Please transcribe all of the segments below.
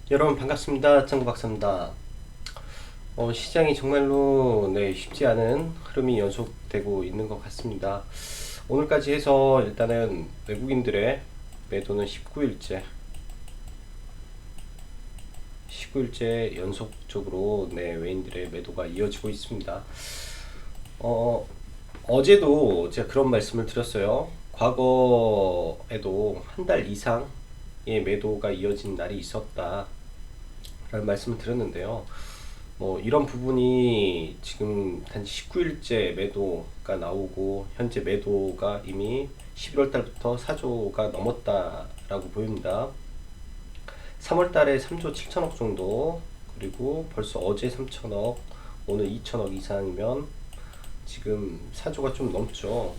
여러분 반갑습니다. 짱구 박사입니다. 시장이 정말로 쉽지 않은 흐름이 연속되고 있는 것 같습니다. 오늘까지 해서 일단은 외국인들의 매도는 19일째 연속적으로 외인들의 매도가 이어지고 있습니다. 어제도 제가 그런 말씀을 드렸어요. 과거에도 한 달 이상의 매도가 이어진 날이 있었다 라는 말씀을 드렸는데요. 이런 부분이 지금 단지 19일째 매도가 나오고 현재 매도가 이미 11월 달부터 4조가 넘었다라고 보입니다. 3월 달에 3조 7천억 정도, 그리고 벌써 어제 3천억, 오늘 2천억 이상이면 지금 4조가 좀 넘죠.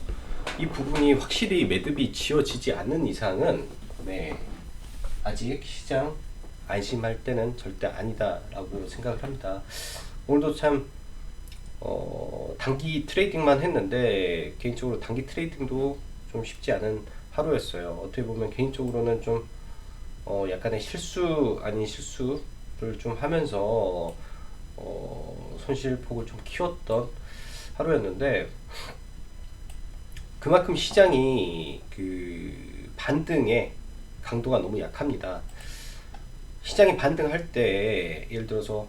이 부분이 확실히 매듭이 지어지지 않는 이상은 아직 시장 안심할 때는 절대 아니다라고 생각을 합니다. 오늘도 참 단기 트레이딩만 했는데 개인적으로 단기 트레이딩도 좀 쉽지 않은 하루였어요. 어떻게 보면 개인적으로는 좀 약간의 실수 아닌 실수를 좀 하면서 손실폭을 좀 키웠던 하루였는데, 그만큼 시장이 그 반등의 강도가 너무 약합니다. 시장이 반등할 때 예를 들어서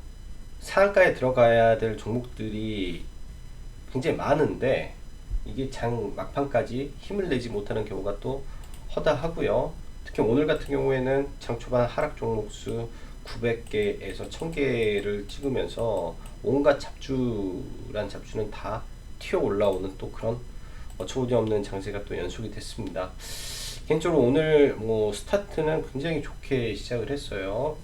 상한가에 들어가야 될 종목들이 굉장히 많은데 이게 장 막판까지 힘을 내지 못하는 경우가 또 허다하고요. 특히 오늘 같은 경우에는 장 초반 하락 종목수 900개에서 1000개를 찍으면서 온갖 잡주란 잡주는 다 튀어 올라오는 또 그런 어처구니 없는 장세가 또 연속이 됐습니다. 개인적으로 오늘 스타트는 굉장히 좋게 시작을 했어요.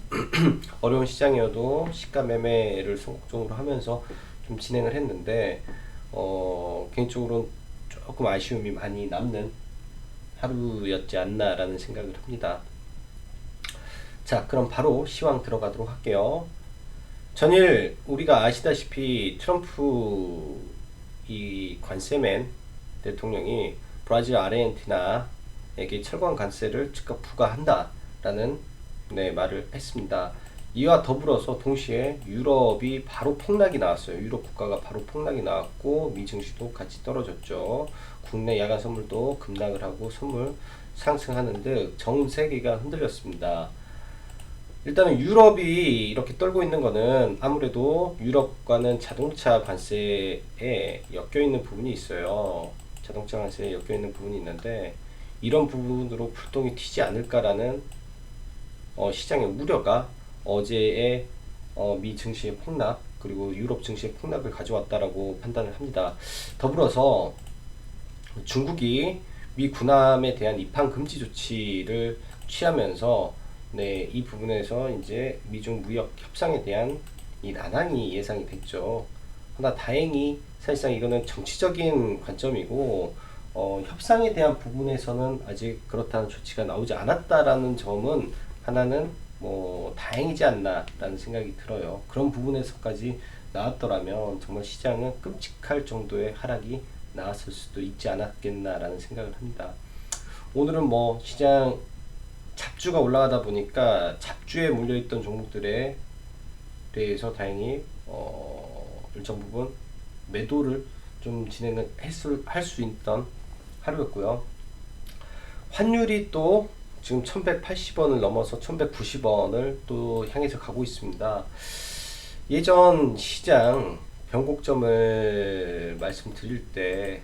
어려운 시장이어도 시가 매매를 성공적으로 하면서 좀 진행을 했는데 개인적으로 조금 아쉬움이 많이 남는 하루였지 않나라는 생각을 합니다. 자, 그럼 바로 시황 들어가도록 할게요. 전일 우리가 아시다시피 트럼프 이 관세맨 대통령이 브라질, 아르헨티나에게 철강 관세를 즉각 부과한다라는 말을 했습니다. 이와 더불어서 동시에 유럽이 바로 폭락이 나왔어요. 유럽 국가가 바로 폭락이 나왔고 미 증시도 같이 떨어졌죠. 국내 야간 선물도 급락을 하고 선물 상승하는 등 전 세계가 흔들렸습니다. 일단은 유럽이 이렇게 떨고 있는 거는 아무래도 유럽과는 자동차 관세에 엮여 있는 부분이 있어요. 자동차 관세에 엮여 있는 부분이 있는데 이런 부분으로 불똥이 튀지 않을까라는 시장의 우려가 어제의 미 증시의 폭락 그리고 유럽 증시의 폭락을 가져왔다라고 판단을 합니다. 더불어서 중국이 미 군함에 대한 입항 금지 조치를 취하면서 이 부분에서 이제 미중 무역 협상에 대한 이 난항이 예상이 됐죠. 그러나 다행히 사실상 이거는 정치적인 관점이고 협상에 대한 부분에서는 아직 그렇다는 조치가 나오지 않았다라는 점은 하나는 다행이지 않나라는 생각이 들어요. 그런 부분에서까지 나왔더라면 정말 시장은 끔찍할 정도의 하락이 나왔을 수도 있지 않았겠나라는 생각을 합니다. 오늘은 시장 잡주가 올라가다 보니까 잡주에 물려있던 종목들에 대해서 다행히 일정 부분 매도를 좀 진행을 할 수 있던 하루였고요. 환율이 또 지금 1180원을 넘어서 1190원을 또 향해서 가고 있습니다. 예전 시장 변곡점을 말씀드릴 때,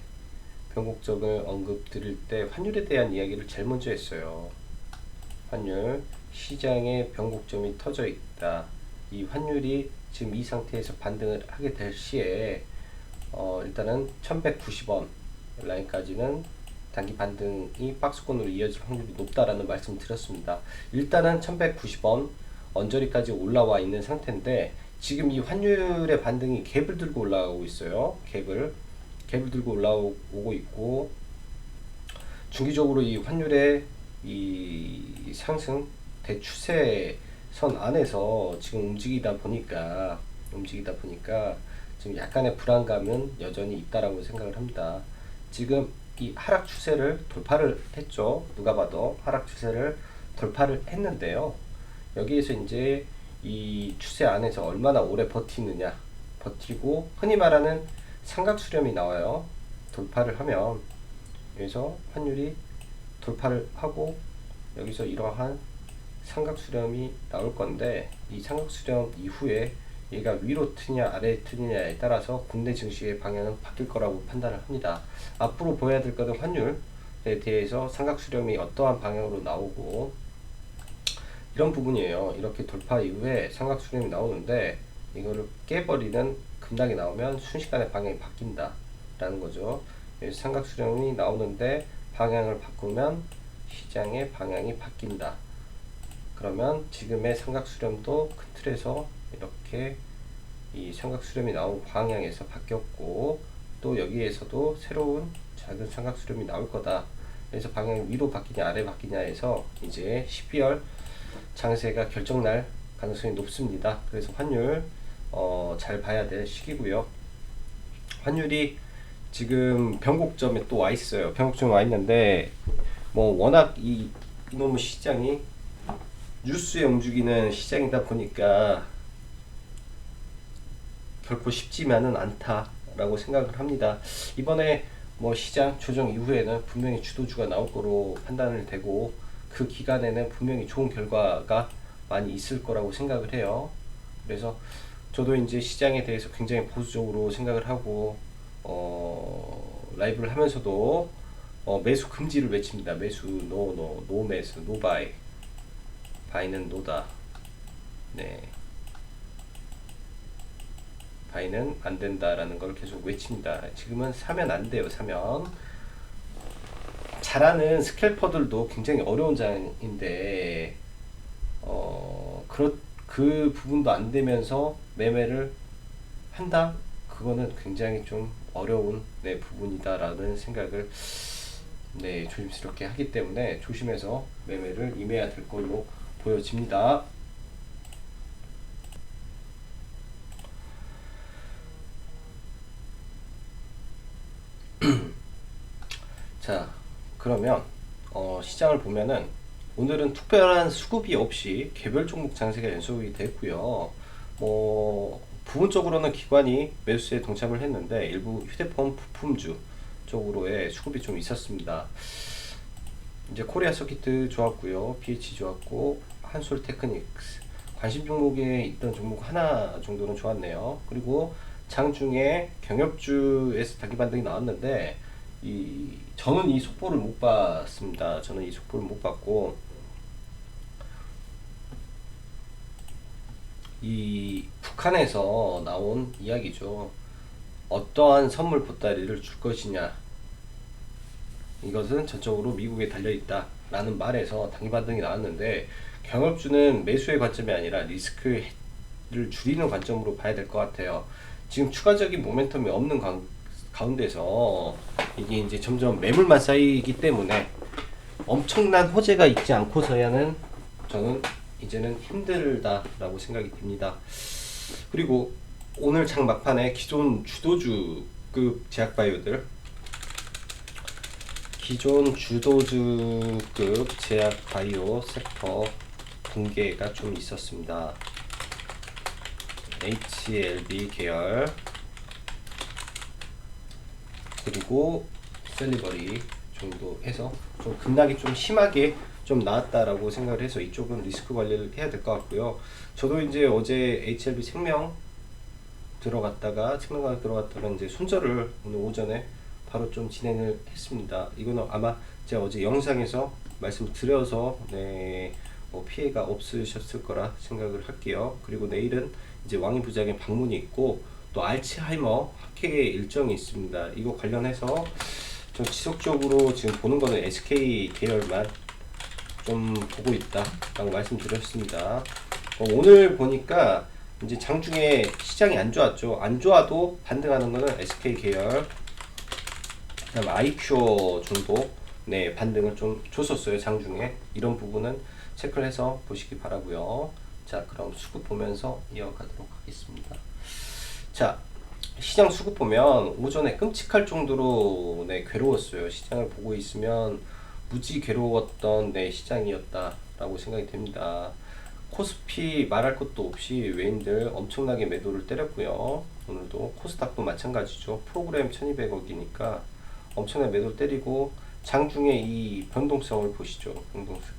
변곡점을 언급드릴 때 환율에 대한 이야기를 제일 먼저 했어요. 환율 시장의 변곡점이 터져 있다. 이 환율이 지금 이 상태에서 반등을 하게 될 시에 일단은 1190원 라인까지는 단기 반등이 박스권으로 이어질 확률이 높다라는 말씀 드렸습니다. 일단은 1190원 언저리까지 올라와 있는 상태인데 지금 이 환율의 반등이 갭을 들고 올라가고 있어요. 갭을 들고 올라오고 있고, 중기적으로 이 환율의 이 상승 대추세선 안에서 지금 움직이다 보니까 지금 약간의 불안감은 여전히 있다라고 생각을 합니다. 지금 이 하락 추세를 돌파를 했죠. 누가 봐도 하락 추세를 돌파를 했는데요. 여기에서 이제 이 추세 안에서 얼마나 오래 버티느냐, 버티고 흔히 말하는 삼각 수렴이 나와요. 돌파를 하면 여기서 환율이 돌파를 하고 여기서 이러한 삼각 수렴이 나올 건데, 이 삼각 수렴 이후에 얘가 위로 트냐 아래 트느냐에 따라서 국내 증시의 방향은 바뀔 거라고 판단을 합니다. 앞으로 보여야 될 것은 환율에 대해서 삼각 수렴이 어떠한 방향으로 나오고 이런 부분이에요. 이렇게 돌파 이후에 삼각 수렴이 나오는데 이거를 깨버리는 급락이 나오면 순식간에 방향이 바뀐다 라는 거죠. 삼각 수렴이 나오는데 방향을 바꾸면 시장의 방향이 바뀐다. 그러면 지금의 삼각 수렴도 큰 틀에서 이렇게 이 삼각 수렴이 나온 방향에서 바뀌었고, 또 여기에서도 새로운 작은 삼각 수렴이 나올 거다. 그래서 방향이 위로 바뀌냐 아래 바뀌냐 해서 이제 12월 장세가 결정날 가능성이 높습니다. 그래서 환율 잘 봐야 될 시기고요. 환율이 지금 변곡점에 또 와 있어요. 변곡점에 와 있는데 뭐 워낙 이놈의 시장이 뉴스에 움직이는 시장이다 보니까 결코 쉽지만은 않다라고 생각을 합니다. 이번에 뭐 시장 조정 이후에는 분명히 주도주가 나올 거로 판단을 되고 그 기간에는 분명히 좋은 결과가 많이 있을 거라고 생각을 해요. 그래서 저도 이제 시장에 대해서 굉장히 보수적으로 생각을 하고 라이브를 하면서도 매수 금지를 외칩니다. 매수 노 매수 노 바이, 바이는 노다. 네. 바이는 안 된다라는 걸 계속 외칩니다. 지금은 사면 안 돼요. 사면 잘하는 스캘퍼들도 굉장히 어려운 장인데 그 부분도 안 되면서 매매를 한다? 그거는 굉장히 좀 어려운 부분이다라는 생각을 조심스럽게 하기 때문에 조심해서 매매를 임해야 될 걸로 보여집니다. 자, 그러면 시장을 보면은 오늘은 특별한 수급이 없이 개별 종목 장세가 연속이 됐고요. 뭐 부분적으로는 기관이 매수세에 동참을 했는데 일부 휴대폰 부품주 쪽으로의 수급이 좀 있었습니다. 이제 코리아 서키트 좋았고요, BH 좋았고, 한솔 테크닉스 관심 종목에 있던 종목 하나 정도는 좋았네요. 그리고 장중에 경협주에서 단기 반등이 나왔는데 저는 이 속보를 못 봤습니다. 저는 이 속보를 못 봤고, 이 북한에서 나온 이야기죠. 어떠한 선물 보따리를 줄 것이냐, 이것은 전적으로 미국에 달려있다 라는 말에서 단기 반등이 나왔는데, 경협주는 매수의 관점이 아니라 리스크를 줄이는 관점으로 봐야 될 것 같아요. 지금 추가적인 모멘텀이 없는 가운데서 이게 이제 점점 매물만 쌓이기 때문에 엄청난 호재가 있지 않고서야는 저는 이제는 힘들다라고 생각이 듭니다. 그리고 오늘 장 막판에 기존 주도주급 제약바이오들, 기존 주도주급 제약바이오 섹터 붕괴가 좀 있었습니다. HLB 계열 그리고 셀리버리 정도 해서 좀 급락이 좀 심하게 좀 나왔다라고 생각을 해서 이쪽은 리스크 관리를 해야 될 것 같고요. 저도 이제 어제 HLB 생명 들어갔다가 이제 손절을 오늘 오전에 바로 좀 진행을 했습니다. 이거는 아마 제가 어제 영상에서 말씀드려서 뭐 피해가 없으셨을 거라 생각을 할게요. 그리고 내일은 이제 왕이부장의 방문이 있고 또 알츠하이머 학회 일정이 있습니다. 이거 관련해서 좀 지속적으로 지금 보는 거는 SK 계열만 좀 보고 있다 라고 말씀드렸습니다. 오늘 보니까 이제 장중에 시장이 안 좋았죠. 안 좋아도 반등하는 거는 SK 계열, 그다음 아이큐어 정도 반등을 좀 줬었어요. 장중에. 이런 부분은 체크를 해서 보시기 바라고요. 자, 그럼 수급 보면서 이어가도록 하겠습니다. 자, 시장 수급 보면 오전에 끔찍할 정도로 괴로웠어요. 시장을 보고 있으면 무지 괴로웠던 시장이었다라고 생각이 됩니다. 코스피 말할 것도 없이 외인들 엄청나게 매도를 때렸고요. 오늘도 코스닥도 마찬가지죠. 프로그램 1200억이니까 엄청나게 매도를 때리고 장중에 이 변동성을 보시죠. 변동성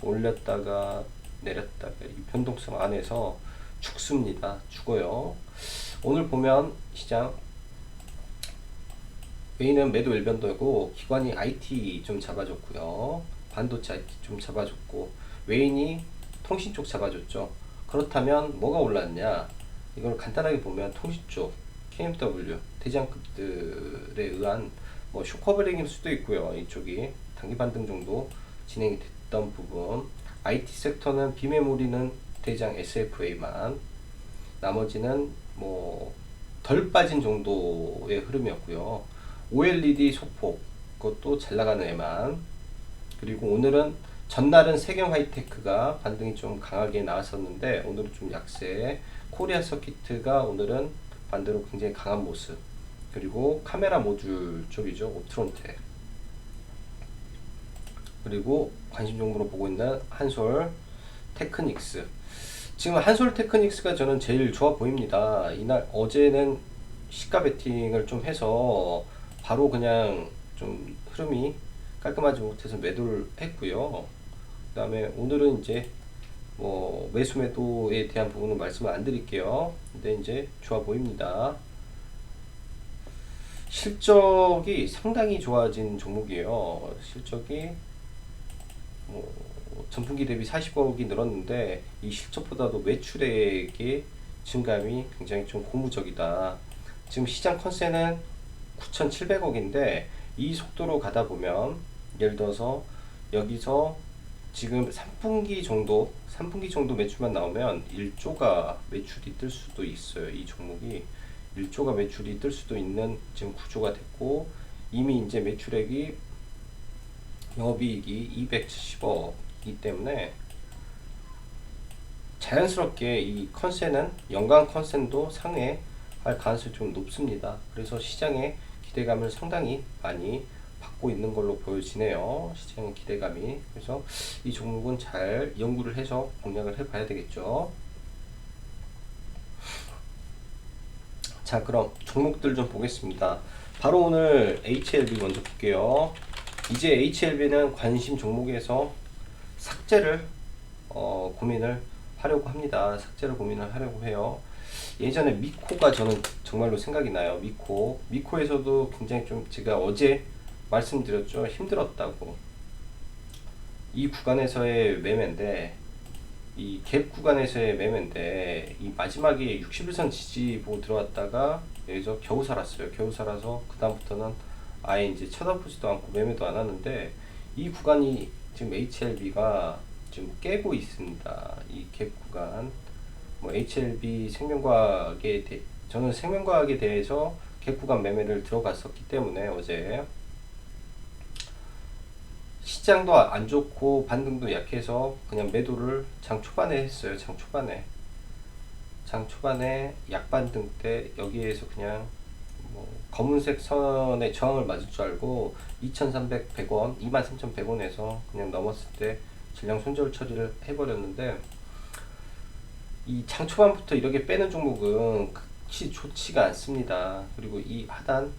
올렸다가 내렸다가 이 변동성 안에서 죽습니다. 죽어요. 오늘 보면 시장 외인은 매도 일변도고 기관이 IT 좀 잡아줬고요. 반도체 IT 좀 잡아줬고 외인이 통신 쪽 잡아줬죠. 그렇다면 뭐가 올랐냐? 이걸 간단하게 보면 통신 쪽 KMW 대장급들에 의한 뭐 쇼커브링일 수도 있고요. 이쪽이 단기 반등 정도 진행이 됐던 부분. IT 섹터는 비메모리는 대장 SFA만, 나머지는 뭐 덜 빠진 정도의 흐름이었고요. OLED 소폭 그것도 잘 나가는 애만. 그리고 오늘은 전날은 세경 하이테크가 반등이 좀 강하게 나왔었는데 오늘은 좀 약세. 코리아 서키트가 오늘은 반대로 굉장히 강한 모습. 그리고 카메라 모듈 쪽이죠. 옵트론텍. 그리고 관심 종목으로 보고 있는 한솔 테크닉스. 지금 한솔 테크닉스가 저는 제일 좋아 보입니다. 이날 어제는 시가 베팅을 좀 해서 바로 그냥 좀 흐름이 깔끔하지 못해서 매도를 했고요. 그 다음에 오늘은 이제 뭐 매수 매도에 대한 부분은 말씀을 안 드릴게요. 근데 이제 좋아 보입니다. 실적이 상당히 좋아진 종목이에요. 실적이 뭐 전분기 대비 40억이 늘었는데 이 실적보다도 매출액의 증감이 굉장히 좀 고무적이다. 지금 시장 컨센은 9,700억인데 이 속도로 가다 보면 예를 들어서 여기서 지금 3분기 정도 매출만 나오면 1조가 매출이 뜰 수도 있어요. 이 종목이 1조가 매출이 뜰 수도 있는 지금 구조가 됐고, 이미 이제 매출액이 영업이익이 270억이기 때문에 자연스럽게 이 컨센은 연간 컨센도 상회할 가능성이 좀 높습니다. 그래서 시장의 기대감을 상당히 많이 받고 있는 걸로 보여지네요. 시장의 기대감이. 그래서 이 종목은 잘 연구를 해서 공략을 해봐야 되겠죠. 자, 그럼 종목들 좀 보겠습니다. 바로 오늘 HLB 먼저 볼게요. 이제 HLB는 관심 종목에서 삭제를 고민을 하려고 합니다. 삭제를 고민을 하려고 해요. 예전에 미코가 저는 정말로 생각이 나요. 미코에서도 굉장히 좀 제가 어제 말씀드렸죠. 힘들었다고. 이 구간에서의 매매인데, 이 갭 구간에서의 매매인데, 이 마지막에 61선 지지 보고 들어왔다가 여기서 겨우 살았어요. 겨우 살아서 그 다음부터는 아예 이제 쳐다보지도 않고 매매도 안 하는데, 이 구간이 지금 HLB가 지금 깨고 있습니다. 이 갭 구간. 뭐 HLB 생명과학에 저는 생명과학에 대해서 갭 구간 매매를 들어갔었기 때문에 어제 시장도 안 좋고 반등도 약해서 그냥 매도를 장 초반에 했어요. 장 초반에 약반등 때 여기에서 그냥 뭐 검은색 선에 저항을 맞을 줄 알고 2,300원, 23,100원에서 그냥 넘었을 때 전량 손절 처리를 해버렸는데, 이 장 초반부터 이렇게 빼는 종목은 그렇게 좋지가 않습니다. 그리고 이 하단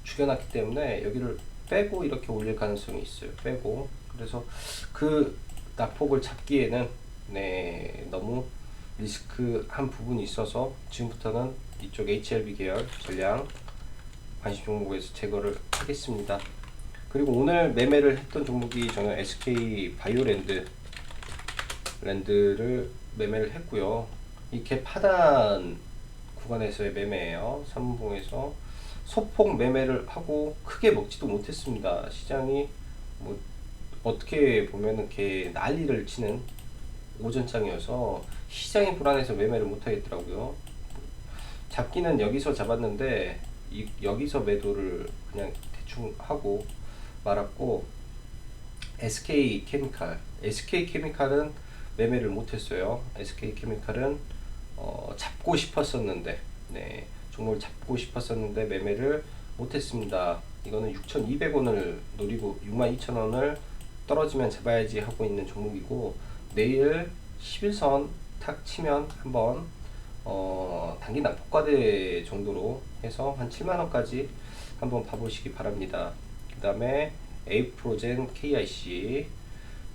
죽여놨기 때문에 여기를 빼고 이렇게 올릴 가능성이 있어요. 빼고. 그래서 그 낙폭을 잡기에는 너무 리스크한 부분이 있어서 지금부터는 이쪽 HLB 계열 전량 관심 종목에서 제거를 하겠습니다. 그리고 오늘 매매를 했던 종목이 저는 SK 바이오랜드를 매매를 했고요. 이 갭 하단 구간에서의 매매예요. 3분봉에서 소폭 매매를 하고 크게 먹지도 못했습니다. 시장이 뭐 어떻게 보면은 개 난리를 치는 오전장이어서 시장이 불안해서 매매를 못 하겠더라고요. 잡기는 여기서 잡았는데 여기서 매도를 그냥 대충 하고 말았고, SK케미칼은 매매를 못했어요. SK케미칼은 잡고 싶었었는데, 종목을 잡고 싶었었는데 매매를 못했습니다. 이거는 6,200원을 노리고 62,000원을 떨어지면 잡아야지 하고 있는 종목이고, 내일 11선 탁 치면 한번 단기 낙폭과대 정도로 해서 한 7만원까지 한번 봐보시기 바랍니다. 그 다음에 에이프로젠 KIC,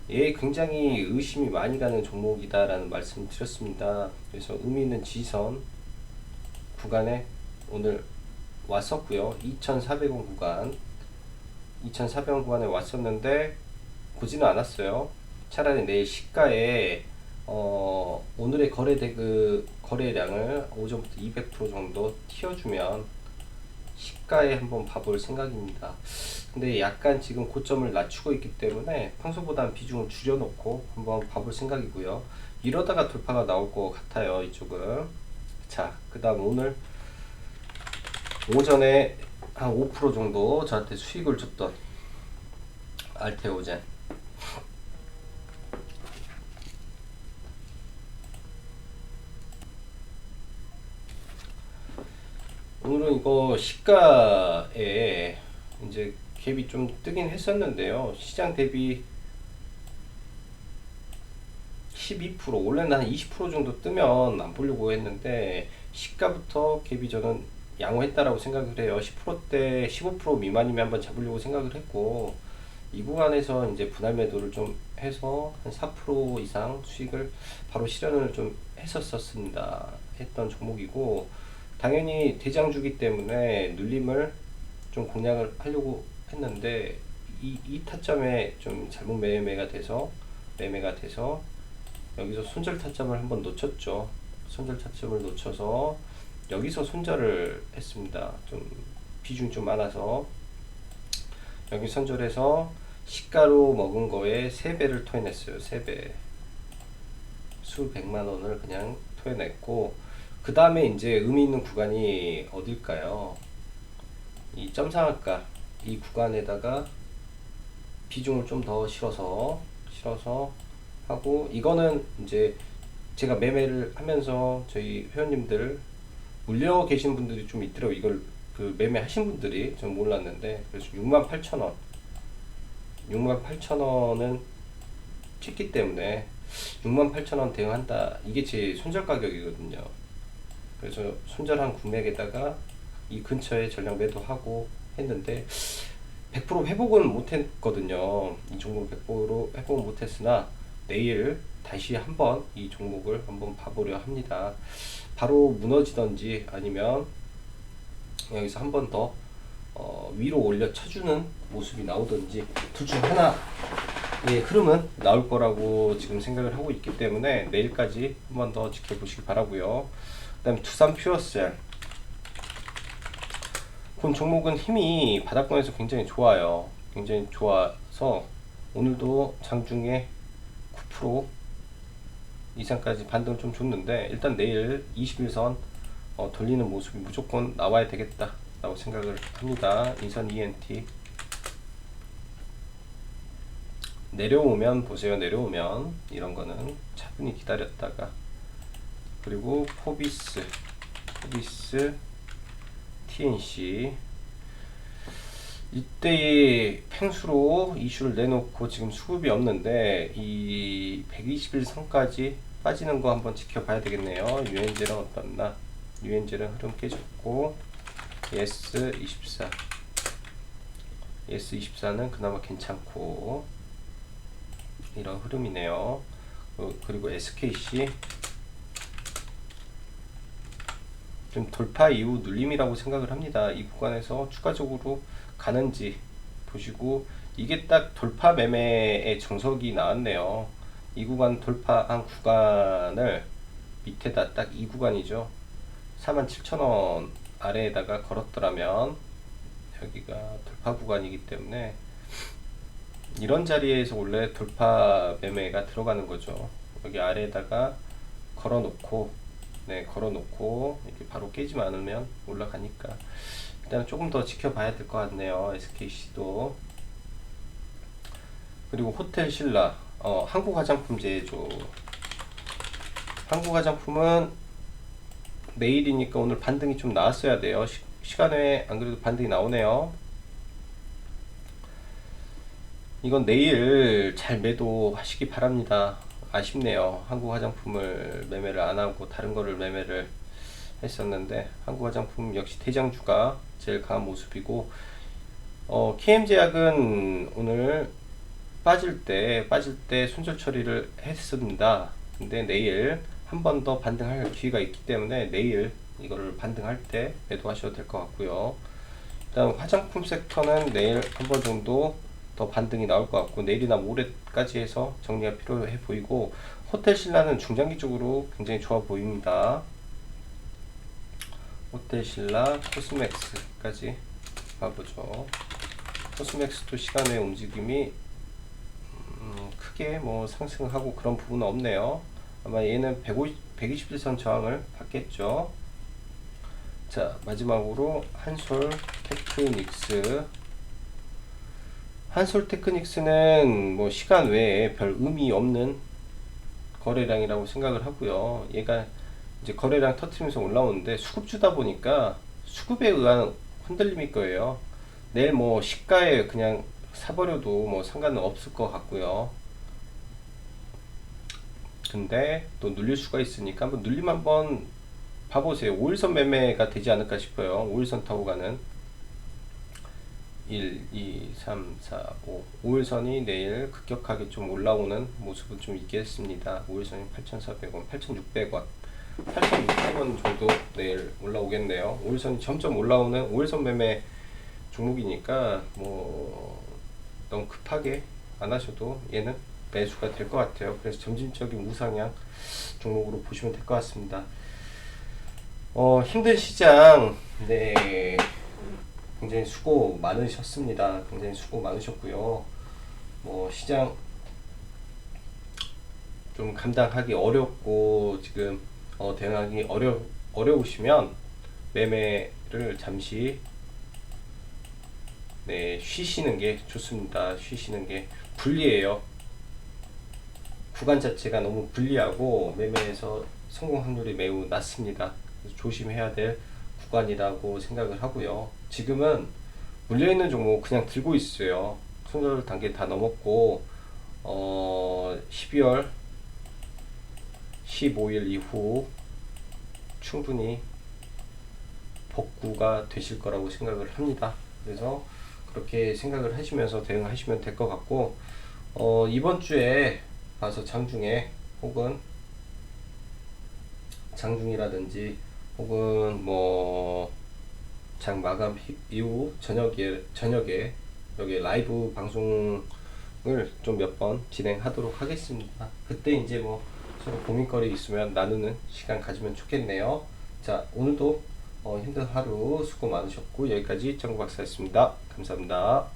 얘 굉장히 의심이 많이 가는 종목이다 라는 말씀을 드렸습니다. 그래서 의미 있는 지선 구간에 오늘 왔었고요. 2400원 구간, 2400원 구간에 왔었는데 보지는 않았어요. 차라리 내일 시가에 오늘의 거래량을 오전부터 200% 정도 튀어주면 시가에 한번 봐볼 생각입니다. 근데 약간 지금 고점을 낮추고 있기 때문에 평소보다는 비중을 줄여놓고 한번 봐볼 생각이고요. 이러다가 돌파가 나올 것 같아요, 이쪽은. 자, 그 다음 오늘 오전에 한 5% 정도 저한테 수익을 줬던 알테오젠, 오늘은 이거 시가에 이제 갭이 좀 뜨긴 했었는데요. 시장 대비 12%, 원래는 한 20% 정도 뜨면 안 보려고 했는데 시가부터 갭이 저는 양호했다라고 생각을 해요. 10%대 15% 미만이면 한번 잡으려고 생각을 했고, 이 구간에서 이제 분할 매도를 좀 해서 한 4% 이상 수익을 바로 실현을 좀 했었습니다. 했던 종목이고, 당연히 대장주기 때문에 눌림을 좀 공략을 하려고 했는데 이 타점에 좀 잘못 매매가 돼서 여기서 손절 타점을 한번 놓쳤죠. 손절 타점을 놓쳐서 여기서 손절을 했습니다. 좀 비중이 좀 많아서 여기 손절해서 시가로 먹은 거에 3배를 토해냈어요. 3배, 수백만 원을 그냥 토해냈고, 그 다음에 이제 의미 있는 구간이 어딜까요? 이 점상한가 이 구간에다가 비중을 좀 더 실어서 하고, 이거는 이제 제가 매매를 하면서 저희 회원님들 물려 계신 분들이 좀 있더라고요. 이걸 그 매매하신 분들이 좀 몰랐는데, 그래서 68,000원 68,000원은 찍기 때문에 68,000원 대응한다, 이게 제 손절 가격이거든요. 그래서 손절한 금액에다가 이 근처에 전량 매도하고 했는데 100% 회복은 못했거든요. 이 종목을 100% 회복은 못했으나 내일 다시 한번 이 종목을 한번 봐보려 합니다. 바로 무너지던지 아니면 여기서 한 번 더 위로 올려 쳐주는 모습이 나오던지 둘 중 하나의 흐름은 나올 거라고 지금 생각을 하고 있기 때문에 내일까지 한 번 더 지켜보시기 바라고요. 그 다음 두산 퓨어셀, 본 종목은 힘이 바닥권에서 굉장히 좋아요. 굉장히 좋아서 오늘도 장중에 9% 이상까지 반등을 좀 줬는데, 일단 내일 21선 돌리는 모습이 무조건 나와야 되겠다 라고 생각을 합니다. 인선 ENT 내려오면 보세요. 내려오면 이런 거는 차분히 기다렸다가, 그리고 포비스 TNC 이때의 팽수로 이슈를 내놓고 지금 수급이 없는데 이 121선까지 빠지는 거 한번 지켜봐야 되겠네요. 유엔젤은 어떻나? 유엔젤은 흐름 깨졌고, S24는 그나마 괜찮고 이런 흐름이네요. 그리고 SKC 좀 돌파 이후 눌림이라고 생각을 합니다. 이 구간에서 추가적으로 가는지 보시고, 이게 딱 돌파 매매의 정석이 나왔네요. 이 구간 돌파한 구간을 밑에다 딱 이 구간이죠. 47,000원 아래에다가 걸었더라면 여기가 돌파 구간이기 때문에 이런 자리에서 원래 돌파 매매가 들어가는 거죠. 여기 아래에다가 걸어놓고 이렇게 바로 깨지 않으면 올라가니까 일단 조금 더 지켜봐야 될 것 같네요. SKC도. 그리고 호텔 신라, 한국 화장품 제조. 한국 화장품은 내일이니까 오늘 반등이 좀 나왔어야 돼요. 시간에 안 그래도 반등이 나오네요. 이건 내일 잘 매도하시기 바랍니다. 아쉽네요. 한국 화장품을 매매를 안 하고 다른 거를 매매를 했었는데 한국 화장품 역시 대장주가 제일 강한 모습이고 KM제약은 오늘 빠질 때 손절 처리를 했습니다. 근데 내일 한 번 더 반등할 기회가 있기 때문에 내일 이거를 반등할 때 매도하셔도 될 것 같고요. 일단 화장품 섹터는 내일 한 번 정도 더 반등이 나올 것 같고 내일이나 모레까지 해서 정리가 필요해 보이고 호텔 신라는 중장기적으로 굉장히 좋아 보입니다. 호텔 신라 코스맥스까지 봐보죠. 코스맥스도 시간의 움직임이 크게 뭐 상승하고 그런 부분은 없네요. 아마 얘는 120일선 저항을 받겠죠. 자, 마지막으로 한솔테크닉스는 뭐 시간 외에 별 의미 없는 거래량이라고 생각을 하고요. 얘가 이제 거래량 터트리면서 올라오는데 수급주다 보니까 수급에 의한 흔들림일 거예요. 내일 뭐 시가에 그냥 사버려도 뭐 상관은 없을 것 같고요. 근데 또 눌릴 수가 있으니까 한번 눌림 한번 봐보세요. 5일선 매매가 되지 않을까 싶어요. 5일선 타고 가는 1, 2, 3, 4, 5 5일선이 내일 급격하게 좀 올라오는 모습은 좀 있겠습니다. 5일선이 8,400원, 8,600원 8,600원 정도 내일 올라오겠네요. 5일선이 점점 올라오는 5일선 매매 종목이니까 뭐 너무 급하게 안 하셔도 얘는 매수가 될 것 같아요. 그래서 점진적인 우상향 종목으로 보시면 될 것 같습니다. 힘든 시장, 네, 굉장히 수고 많으셨습니다. 굉장히 수고 많으셨고요. 뭐 시장 좀 감당하기 어렵고 지금 대응하기 어려우시면 매매를 잠시 쉬시는 게 좋습니다. 쉬시는 게 불리해요. 구간 자체가 너무 불리하고 매매에서 성공 확률이 매우 낮습니다. 그래서 조심해야 될 구간이라고 생각을 하고요. 지금은 물려있는 종목 그냥 들고 있어요. 손절 단계 다 넘었고 12월 15일 이후 충분히 복구가 되실 거라고 생각을 합니다. 그래서 그렇게 생각을 하시면서 대응하시면 될 것 같고 이번 주에 봐서 장중에 혹은 장중이라든지 혹은 뭐 장 마감 이후 저녁에 여기 라이브 방송을 좀 몇 번 진행하도록 하겠습니다. 그때 이제 뭐 서로 고민거리 있으면 나누는 시간 가지면 좋겠네요. 자, 오늘도 힘든 하루 수고 많으셨고 여기까지 정국박사였습니다. 감사합니다.